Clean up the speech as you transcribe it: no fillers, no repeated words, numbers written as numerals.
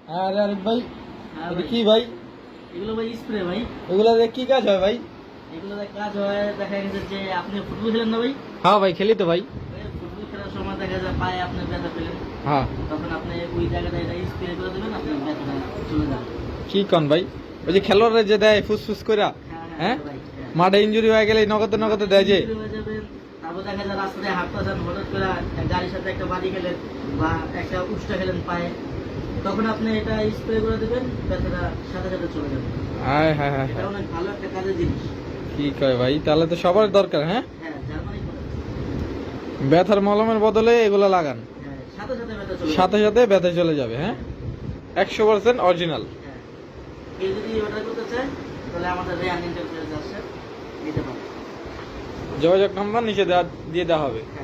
আরে আরিফ ভাই, হ্যাঁ এটা ভাই। কি ভাই? এগুলো ভাই স্প্রে ভাই। এগুলা দিয়ে কি কাজ হয় ভাই? এগুলো দিয়ে কাজ হয়, দেখা গেছে যে আপনি ফুটবল খেলেন না ভাই? হ্যাঁ ভাই, খেলি তো ভাই। ওই ফুটবল খেলার সময় দেখা যায় পায়ে আপনি ব্যথা পেলেন, হ্যাঁ। তখন আপনি ওই জায়গাটা এটা স্প্রে করে দেবেন, আপনার ব্যথাটা চলে যাবে। কি কন ভাই? ওই যে খেলোয়াড়রা যে দেয় ফুসফুস কইরা, হ্যাঁ ভাই, হ্যাঁ। মাঠে ইনজুরি হয়ে গেলে নগদে নগদে দেয় যে। হয়ে যাবেন, তারপর দেখা যায় রাস্তা দিয়ে হাঁটতেছেন, হঠাৎ করে গাড়ির সাথে একটা বাড়ি খেলেন বা একটা উষ্টা খেলেন পায়ে, তখন আপনি এটা স্প্রে করে দেবেন, ব্যথাটা সাথে সাথে চলে যাবে। হায় হায় হায় এটা হায়। অনেক ভালো একটা কাজের জিনিস। কি কয় ভাই? তাহলে তো সবার দরকার, হ্যাঁ? হ্যাঁ, জার্মানি করে। ব্যথার মলমের বদলে এগুলা লাগান, হ্যাঁ, সাথে সাথে ব্যথা চলে সাথে যাবে। সাথে ব্যথা চলে যাবে, হ্যাঁ? 100% অরিজিনাল। হ্যাঁ। কেউ যদি অর্ডার করতে চায় তাহলে আমাদের রেয়ান ইন্টারপ্রাইজ আছে, নিতে পারে। যোগাযোগ নাম্বার নিচে দিয়ে দেওয়া হবে। হ্যাঁ।